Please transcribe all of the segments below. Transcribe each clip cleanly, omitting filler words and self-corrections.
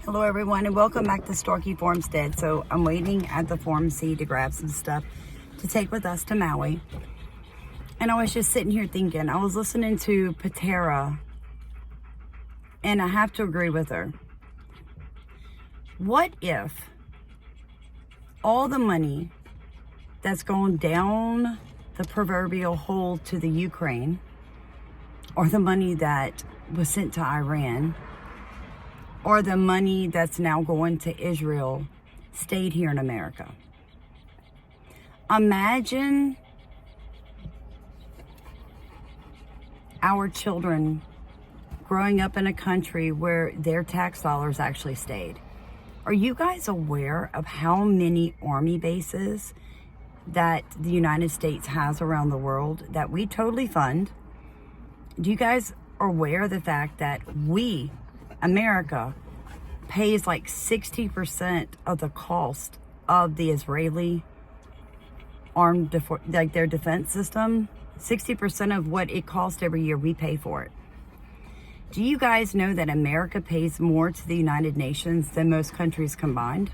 Hello everyone and welcome back to Storky Farmstead. So I'm waiting at the pharmacy to grab some stuff to take with us to Maui. And I was just sitting here thinking, I was listening to Patera and I have to agree with her. What if all the money that's going down the proverbial hole to the Ukraine, or the money that was sent to Iran, or the money that's now going to Israel, stayed here in America? Imagine our children growing up in a country where their tax dollars actually stayed. Are you guys aware of how many army bases that the United States has around the world that we totally fund? Do you guys are aware of the fact that we, America, pays like 60% of the cost of the Israeli armed, like their defense system? 60% of what it costs every year, we pay for it. Do you guys know that America pays more to the United Nations than most countries combined?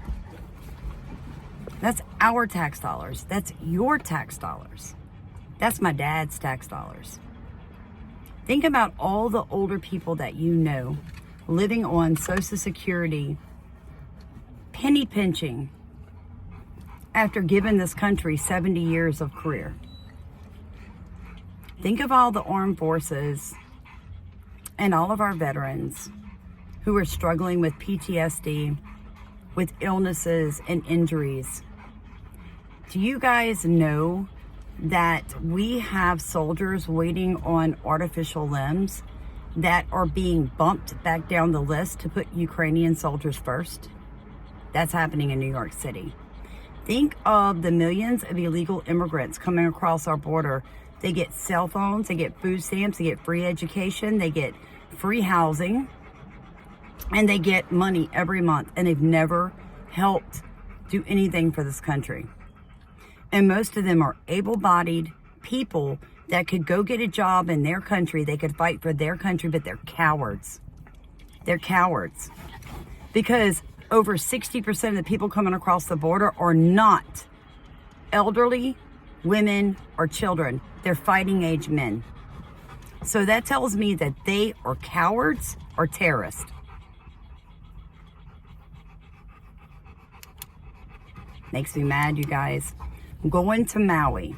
That's our tax dollars. That's your tax dollars. That's my dad's tax dollars. Think about all the older people that you know living on Social Security, penny pinching after giving this country 70 years of career. Think of all the armed forces and all of our veterans who are struggling with PTSD, with illnesses and injuries. Do you guys know that we have soldiers waiting on artificial limbs that are being bumped back down the list to put Ukrainian soldiers first? That's happening in New York City. Think of the millions of illegal immigrants coming across our border. They get cell phones, they get food stamps, they get free education, they get free housing, and they get money every month, and they've never helped do anything for this country. And most of them are able-bodied people that could go get a job in their country. They could fight for their country, but they're cowards. They're cowards. Because over 60% of the people coming across the border are not elderly, women, or children. They're fighting age men. So that tells me that they are cowards or terrorists. Makes me mad, you guys. I'm going to Maui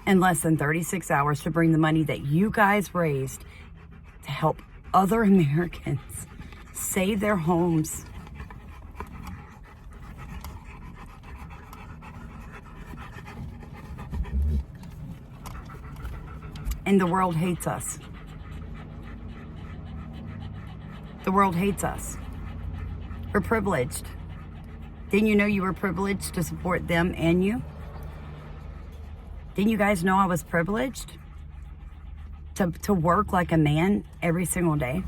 in less than 36 hours to bring the money that you guys raised to help other Americans save their homes. And the world hates us. The world hates us. We're privileged. Didn't you know you were privileged to support them and you? Didn't you guys know I was privileged to work like a man every single day?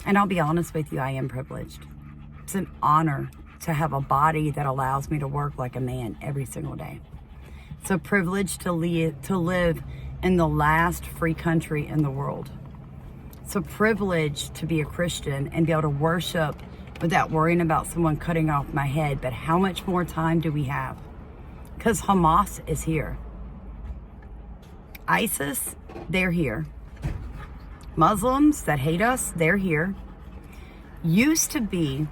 And I'll be honest with you, I am privileged. It's an honor to have a body that allows me to work like a man every single day. It's a privilege to live in the last free country in the world. It's a privilege to be a Christian and be able to worship without worrying about someone cutting off my head. But how much more time do we have? Because Hamas is here. ISIS, they're here. Muslims that hate us, they're here. Used to be,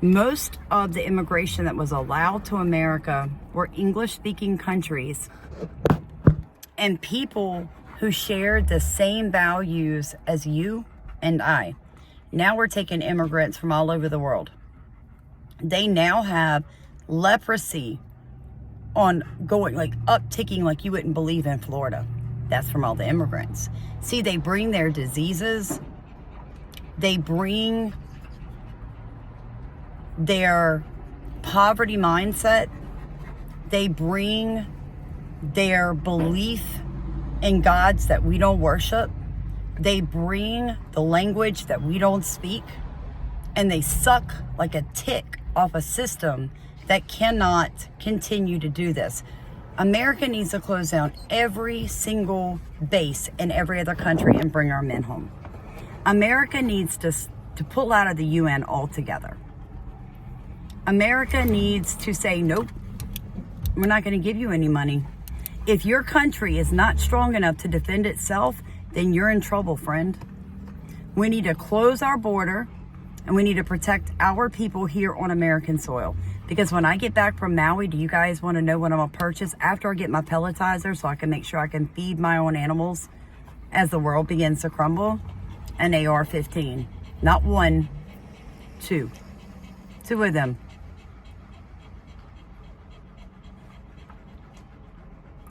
most of the immigration that was allowed to America were English-speaking countries and people who shared the same values as you and I. Now we're taking immigrants from all over the world. They now have leprosy going like upticking like you wouldn't believe in Florida. That's from all the immigrants. See, they bring their diseases. They bring their poverty mindset. They bring their belief in gods that we don't worship. They bring the language that we don't speak, and they suck like a tick off a system that cannot continue to do this. America needs to close down every single base in every other country and bring our men home. America needs to pull out of the UN altogether. America needs to say, nope, we're not going to give you any money. If your country is not strong enough to defend itself, then you're in trouble, friend. We need to close our border, and we need to protect our people here on American soil. Because when I get back from Maui, do you guys want to know what I'm going to purchase after I get my pelletizer so I can make sure I can feed my own animals as the world begins to crumble? An AR-15. Not one, two. Two of them.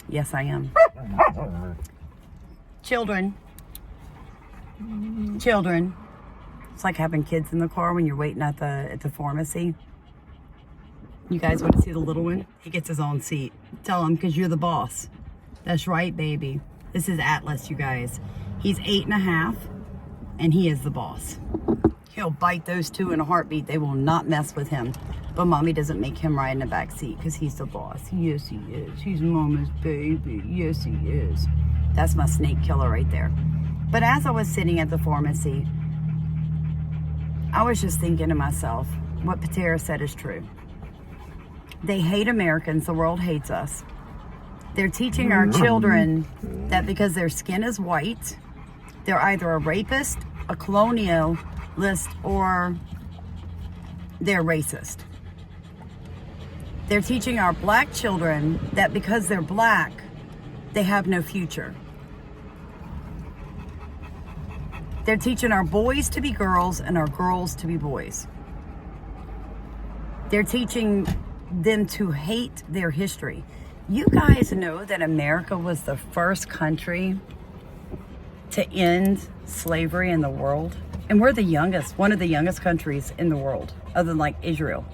Yes, I am. Children. It's like having kids in the car when you're waiting at the pharmacy. You guys want to see the little one? He gets his own seat. Tell him, because you're the boss. That's right, baby. This is Atlas, you guys. He's 8.5, and he is the boss. He'll bite those two in a heartbeat. They will not mess with him. But mommy doesn't make him ride in the back seat because he's the boss. Yes, he is. He's mama's baby. Yes, he is. That's my snake killer right there. But as I was sitting at the pharmacy, I was just thinking to myself, what Patera said is true. They hate Americans. The world hates us. They're teaching our children that because their skin is white, they're either a rapist, a colonialist, or they're racist. They're teaching our black children that because they're black, they have no future. They're teaching our boys to be girls and our girls to be boys. They're teaching them to hate their history. You guys know that America was the first country to end slavery in the world? And we're the youngest, one of the youngest countries in the world, other than like Israel.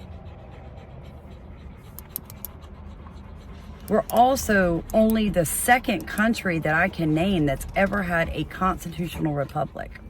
We're also only the second country that I can name that's ever had a constitutional republic.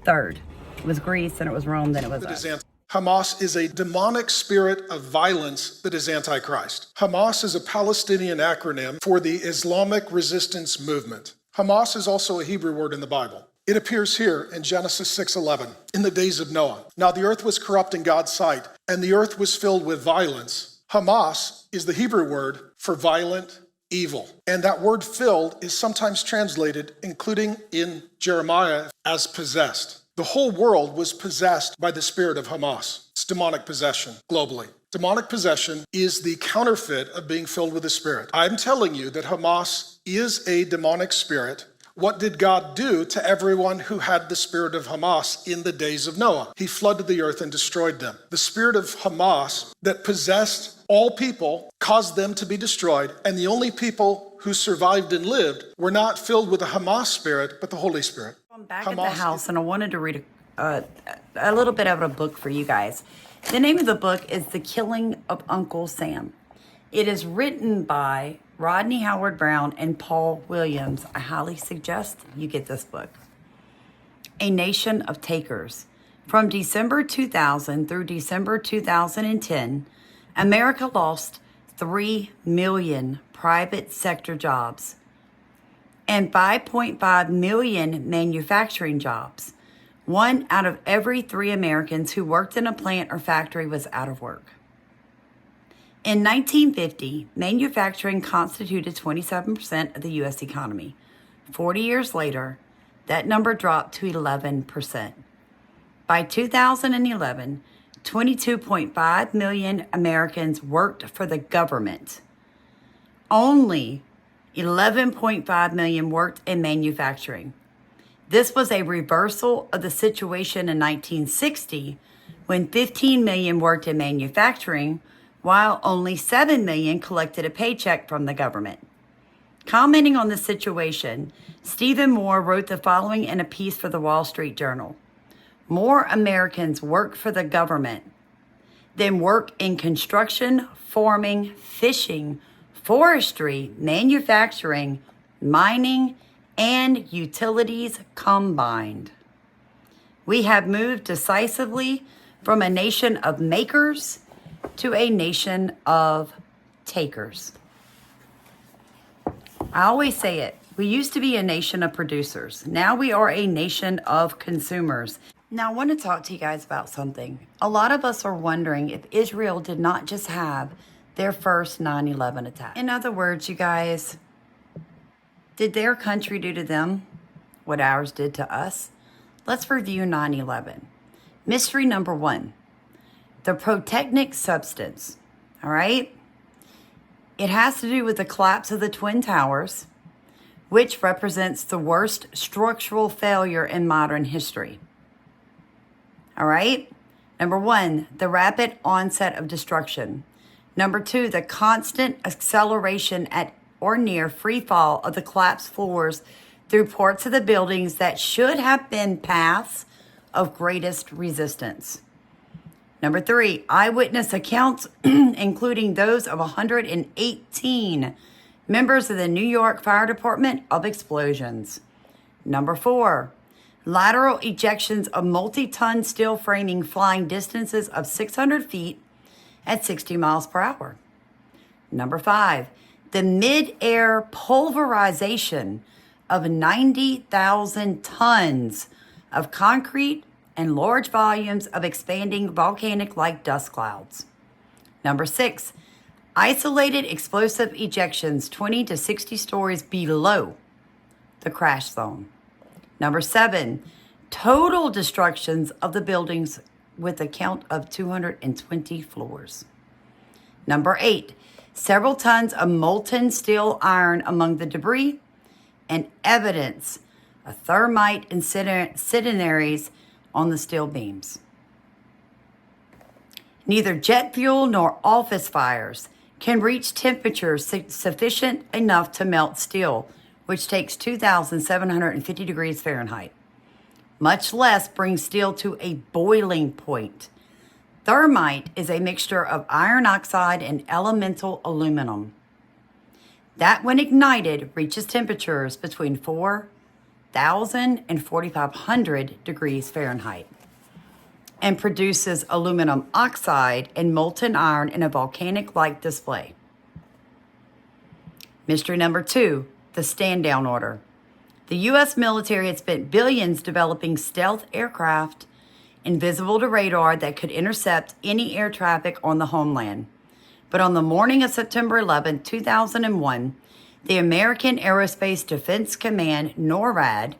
Third. It was Greece, then it was Rome, then it was us. Hamas is a demonic spirit of violence that is antichrist. Hamas is a Palestinian acronym for the Islamic Resistance Movement. Hamas is also a Hebrew word in the Bible. It appears here in Genesis 6:11, in the days of Noah. Now the earth was corrupt in God's sight, and the earth was filled with violence. Hamas is the Hebrew word for violent, evil. And that word filled is sometimes translated, including in Jeremiah, as possessed. The whole world was possessed by the spirit of Hamas. It's demonic possession globally. Demonic possession is the counterfeit of being filled with the Spirit. I'm telling you that Hamas is a demonic spirit. What did God do to everyone who had the spirit of Hamas in the days of Noah? He flooded the earth and destroyed them. The spirit of Hamas that possessed all people caused them to be destroyed, and the only people who survived and lived were not filled with the Hamas spirit, but the Holy Spirit. I'm back at the house, and I wanted to read a little bit of a book for you guys. The name of the book is The Killing of Uncle Sam. It is written by Rodney Howard Brown and Paul Williams. I highly suggest you get this book. A Nation of Takers. From December 2000 through December 2010, America lost 3 million private sector jobs and 5.5 million manufacturing jobs. 1 out of every 3 Americans who worked in a plant or factory was out of work. In 1950, manufacturing constituted 27% of the U.S. economy. 40 years later, that number dropped to 11%. By 2011, 22.5 million Americans worked for the government. Only 11.5 million worked in manufacturing. This was a reversal of the situation in 1960, when 15 million worked in manufacturing, while only 7 million collected a paycheck from the government. Commenting on the situation, Stephen Moore wrote the following in a piece for the Wall Street Journal. More Americans work for the government than work in construction, farming, fishing, forestry, manufacturing, mining, and utilities combined. We have moved decisively from a nation of makers to a nation of takers. I always say it. We used to be a nation of producers. Now we are a nation of consumers. Now I want to talk to you guys about something. A lot of us are wondering if Israel did not just have their first 9/11 attack. In other words, you guys, did their country do to them what ours did to us? Let's review 9/11. Mystery number one, the protectonic substance, all right? It has to do with the collapse of the Twin Towers, which represents the worst structural failure in modern history. All right? Number one, the rapid onset of destruction. Number two, the constant acceleration at or near free fall of the collapsed floors through parts of the buildings that should have been paths of greatest resistance. Number three, eyewitness accounts, including those of 118 members of the New York Fire Department, of explosions. Number four, lateral ejections of multi-ton steel framing flying distances of 600 feet at 60 miles per hour. Number five, the mid-air pulverization of 90,000 tons of concrete and large volumes of expanding volcanic-like dust clouds. Number six, isolated explosive ejections 20 to 60 stories below the crash zone. Number seven, total destructions of the buildings with a count of 220 floors. Number eight, several tons of molten steel iron among the debris and evidence of thermite incendiaries on the steel beams. Neither jet fuel nor office fires can reach temperatures sufficient enough to melt steel, which takes 2,750 degrees Fahrenheit, much less bring steel to a boiling point. Thermite is a mixture of iron oxide and elemental aluminum that, when ignited, reaches temperatures between 4,000 and 4,500 degrees Fahrenheit and produces aluminum oxide and molten iron in a volcanic-like display. Mystery number two, the stand-down order. The U.S. military had spent billions developing stealth aircraft invisible to radar that could intercept any air traffic on the homeland. But on the morning of September 11, 2001, the American Aerospace Defense Command, NORAD,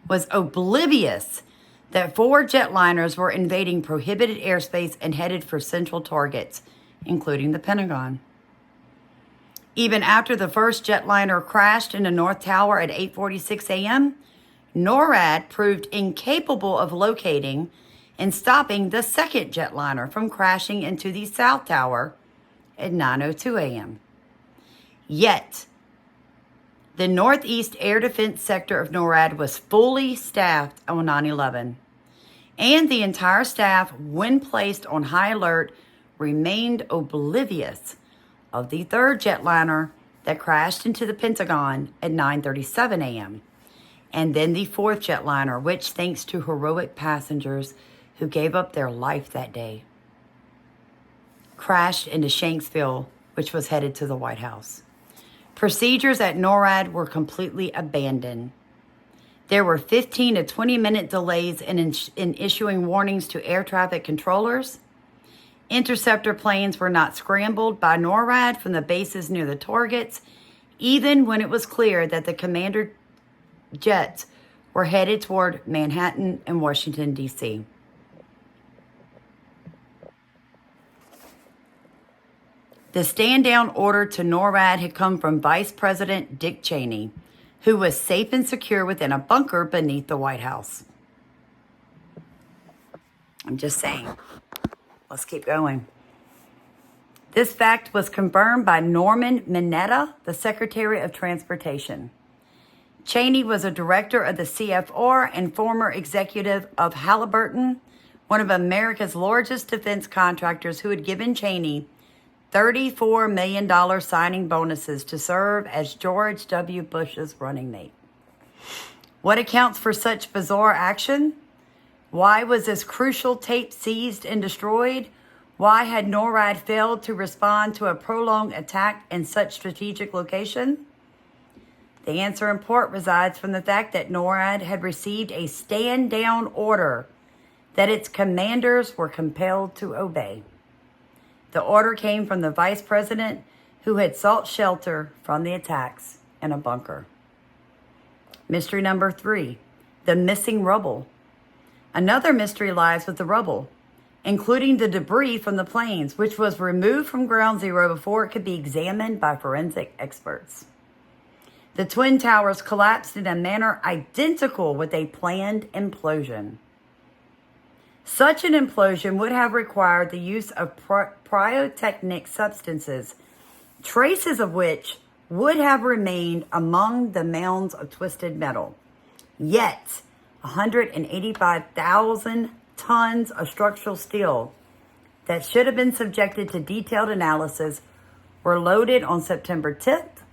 was oblivious that 4 jetliners were invading prohibited airspace and headed for central targets, including the Pentagon. Even after the first jetliner crashed in the North Tower at 8:46 a.m., NORAD proved incapable of locating and stopping the second jetliner from crashing into the South Tower at 9:02 a.m. Yet, the Northeast Air Defense Sector of NORAD was fully staffed on 9/11, and the entire staff, when placed on high alert, remained oblivious of the third jetliner that crashed into the Pentagon at 9:37 a.m., and then the fourth jetliner, which, thanks to heroic passengers who gave up their life that day, crashed into Shanksville, which was headed to the White House. Procedures at NORAD were completely abandoned. There were 15 to 20-minute delays in issuing warnings to air traffic controllers. Interceptor planes were not scrambled by NORAD from the bases near the targets, even when it was clear that the commander jets were headed toward Manhattan and Washington, D.C. The stand-down order to NORAD had come from Vice President Dick Cheney, who was safe and secure within a bunker beneath the White House. I'm just saying. Let's keep going. This fact was confirmed by Norman Mineta, the Secretary of Transportation. Cheney was a director of the CFR and former executive of Halliburton, one of America's largest defense contractors, who had given Cheney $34 million signing bonuses to serve as George W. Bush's running mate. What accounts for such bizarre action? Why was this crucial tape seized and destroyed? Why had NORAD failed to respond to a prolonged attack in such strategic location? The answer in part resides from the fact that NORAD had received a stand-down order that its commanders were compelled to obey. The order came from the vice president, who had sought shelter from the attacks in a bunker. Mystery number 3, the missing rubble. Another mystery lies with the rubble, including the debris from the planes, which was removed from ground zero before it could be examined by forensic experts. The Twin Towers collapsed in a manner identical with a planned implosion. Such an implosion would have required the use of pyrotechnic substances, traces of which would have remained among the mounds of twisted metal. Yet, 185,000 tons of structural steel that should have been subjected to detailed analysis were loaded on September 10th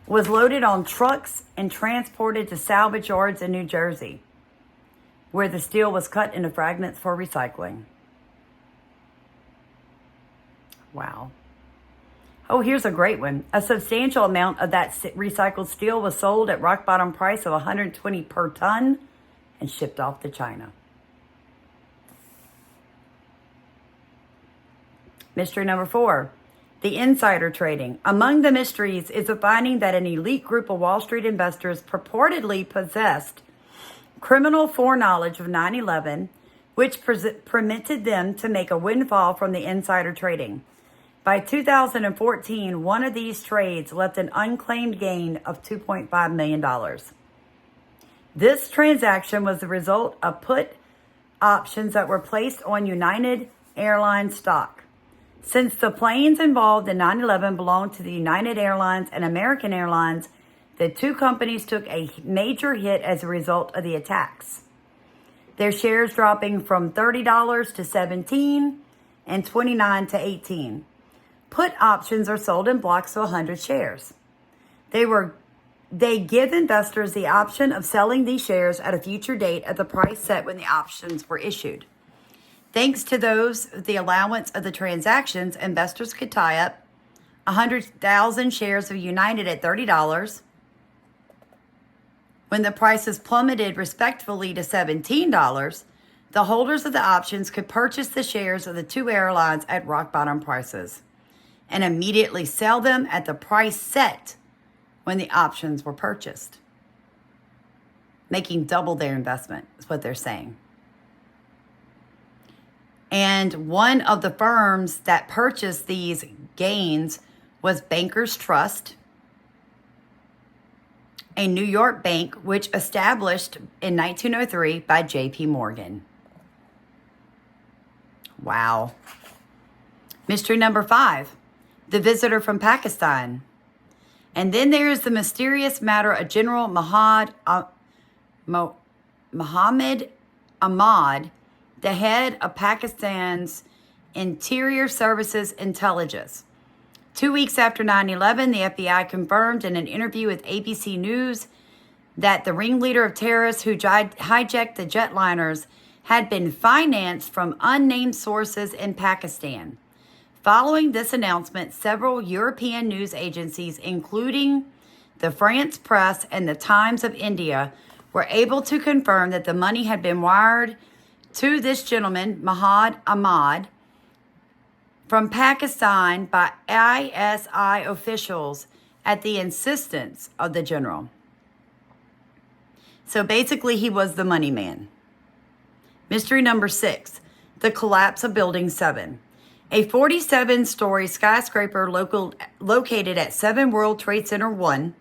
was loaded on trucks and transported to salvage yards in New Jersey, where the steel was cut into fragments for recycling. Wow. Oh, here's a great one. A substantial amount of that recycled steel was sold at rock bottom price of $120 per ton and shipped off to China. Mystery number 4, the insider trading. Among the mysteries is the finding that an elite group of Wall Street investors purportedly possessed criminal foreknowledge of 9/11, which permitted them to make a windfall from the insider trading. By 2014, one of these trades left an unclaimed gain of $2.5 million. This transaction was the result of put options that were placed on United Airlines stock. Since the planes involved in 9/11 belonged to the United Airlines and American Airlines, the two companies took a major hit as a result of the attacks, their shares dropping from $30 to $17 and $29 to $18. Put options are sold in blocks of 100 shares. They give investors the option of selling these shares at a future date at the price set when the options were issued. Thanks to the allowance of the transactions, investors could tie up 100,000 shares of United at $30. When the prices plummeted respectively to $17, the holders of the options could purchase the shares of the two airlines at rock bottom prices and immediately sell them at the price set when the options were purchased, making double their investment, is what they're saying. And one of the firms that purchased these gains was Bankers Trust, a New York bank which established in 1903 by J.P. Morgan. Wow. Mystery number 5, the visitor from Pakistan. And then there is the mysterious matter of General Muhammad Ahmad, the head of Pakistan's Interior Services Intelligence. 2 weeks after 9/11, the FBI confirmed in an interview with ABC News that the ringleader of terrorists who hijacked the jetliners had been financed from unnamed sources in Pakistan. Following this announcement, several European news agencies, including the France Press and the Times of India, were able to confirm that the money had been wired to this gentleman, Muhammad Ahmad, from Pakistan by ISI officials at the insistence of the general. So basically, he was the money man. Mystery number 6, the collapse of Building 7. A 47-story skyscraper located at 7 World Trade Center 1,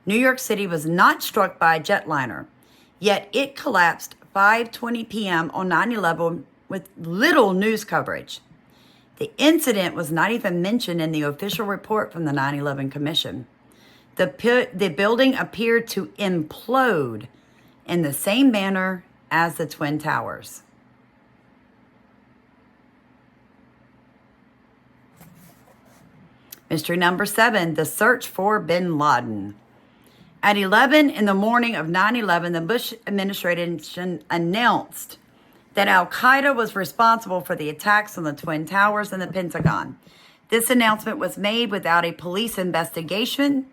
New York City, was not struck by a jetliner, yet it collapsed 5:20 p.m. on 9/11 with little news coverage. The incident was not even mentioned in the official report from the 9/11 Commission. The building appeared to implode in the same manner as the Twin Towers. Mystery number 7, the search for bin Laden. At 11 in the morning of 9/11, the Bush administration announced that Al-Qaeda was responsible for the attacks on the Twin Towers and the Pentagon. This announcement was made without a police investigation,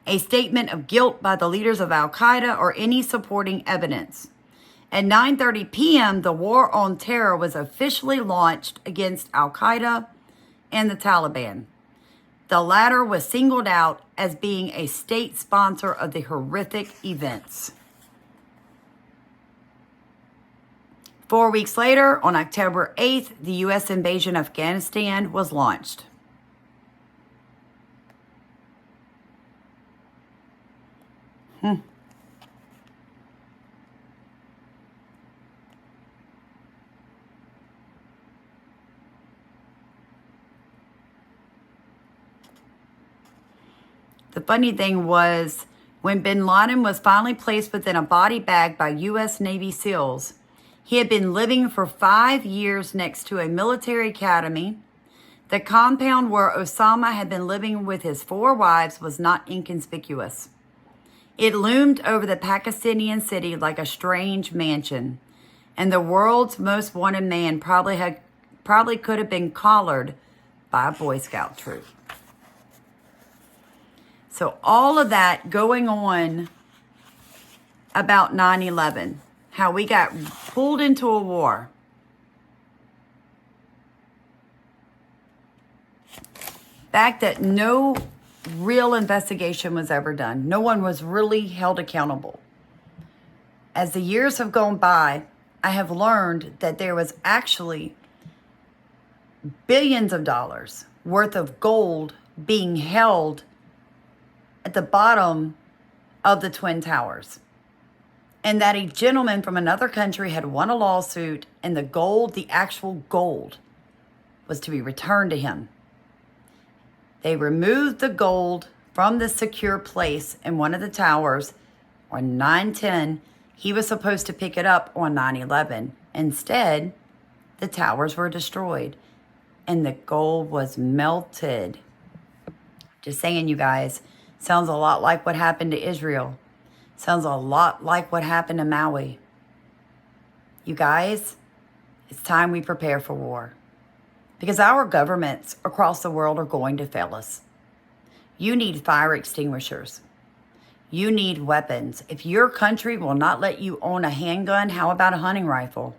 a statement of guilt by the leaders of Al-Qaeda, or any supporting evidence. At 9:30 p.m., the war on terror was officially launched against Al-Qaeda and the Taliban. The latter was singled out as being a state sponsor of the horrific events. 4 weeks later, on October 8th, the U.S. invasion of Afghanistan was launched. The funny thing was, when bin Laden was finally placed within a body bag by U.S. Navy SEALs, he had been living for 5 years next to a military academy. The compound where Osama had been living with his 4 wives was not inconspicuous. It loomed over the Pakistani city like a strange mansion, and the world's most wanted man probably could have been collared by a Boy Scout troop. So all of that going on about 9/11, how we got pulled into a war. Fact that no real investigation was ever done. No one was really held accountable. As the years have gone by, I have learned that there was actually billions of dollars worth of gold being held at the bottom of the Twin Towers. And that a gentleman from another country had won a lawsuit, and the gold, the actual gold, was to be returned to him. They removed the gold from the secure place in one of the towers on 9/10. He was supposed to pick it up on 9/11. Instead, the towers were destroyed and the gold was melted. Just saying, you guys, sounds a lot like what happened to Israel. Sounds a lot like what happened to Maui. You guys, it's time we prepare for war, because our governments across the world are going to fail us. You need fire extinguishers. You need weapons. If your country will not let you own a handgun, how about a hunting rifle?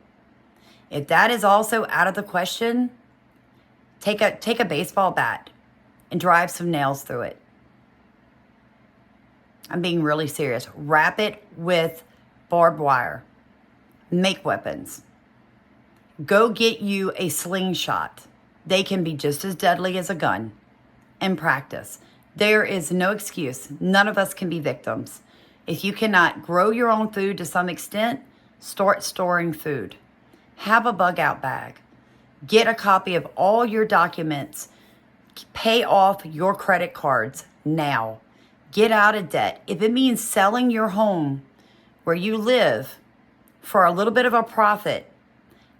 If that is also out of the question, take a baseball bat and drive some nails through it. I'm being really serious. Wrap it with barbed wire. Make weapons. Go get you a slingshot. They can be just as deadly as a gun. And practice. There is no excuse. None of us can be victims. If you cannot grow your own food to some extent, start storing food. Have a bug out bag. Get a copy of all your documents. Pay off your credit cards now. Get out of debt. If it means selling your home where you live for a little bit of a profit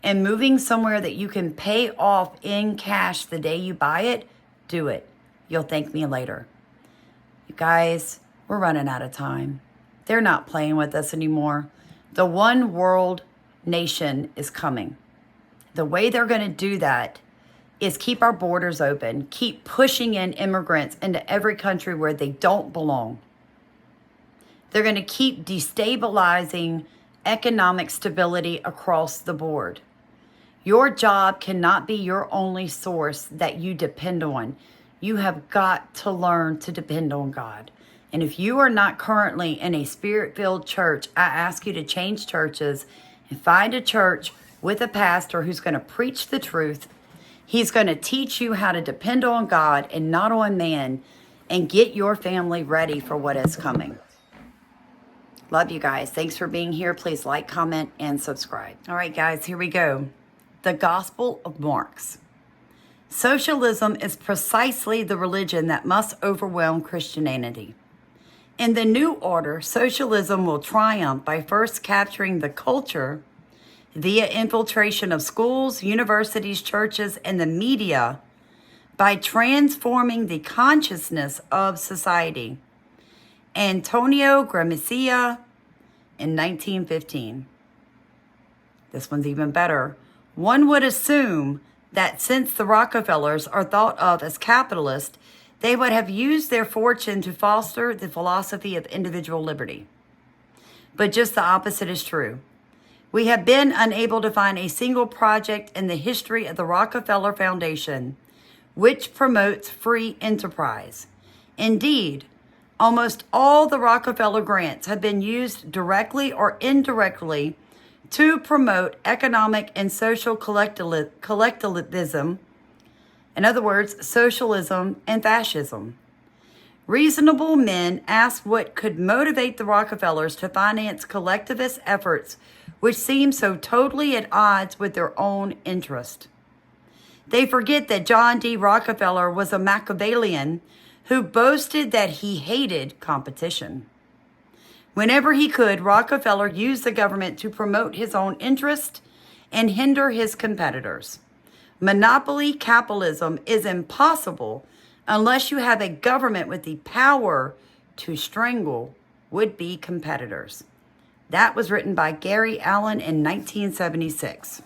and moving somewhere that you can pay off in cash the day you buy it, do it. You'll thank me later. You guys, we're running out of time. They're not playing with us anymore. The one world nation is coming. The way they're going to do that is keep our borders open, keep pushing in immigrants into every country where they don't belong. They're going to keep destabilizing economic stability across the board. Your job cannot be your only source that you depend on. You have got to learn to depend on God. And if you are not currently in a spirit-filled church, I ask you to change churches and find a church with a pastor who's going to preach the truth. He's going to teach you how to depend on God and not on man, and get your family ready for what is coming. Love you guys. Thanks for being here. Please like, comment, and subscribe. All right, guys, here we go. The Gospel of Marx. Socialism is precisely the religion that must overwhelm Christianity. In the new order, socialism will triumph by first capturing the culture via infiltration of schools, universities, churches, and the media, by transforming the consciousness of society. Antonio Gramsci in 1915. This one's even better. One would assume that since the Rockefellers are thought of as capitalists, they would have used their fortune to foster the philosophy of individual liberty. But just the opposite is true. We have been unable to find a single project in the history of the Rockefeller Foundation which promotes free enterprise. Indeed, almost all the Rockefeller grants have been used directly or indirectly to promote economic and social collectivism, in other words, socialism and fascism. Reasonable men ask what could motivate the Rockefellers to finance collectivist efforts which seem so totally at odds with their own interest. They forget that John D. Rockefeller was a Machiavellian who boasted that he hated competition. Whenever he could, Rockefeller used the government to promote his own interest and hinder his competitors. Monopoly capitalism is impossible unless you have a government with the power to strangle would-be competitors. That was written by Gary Allen in 1976.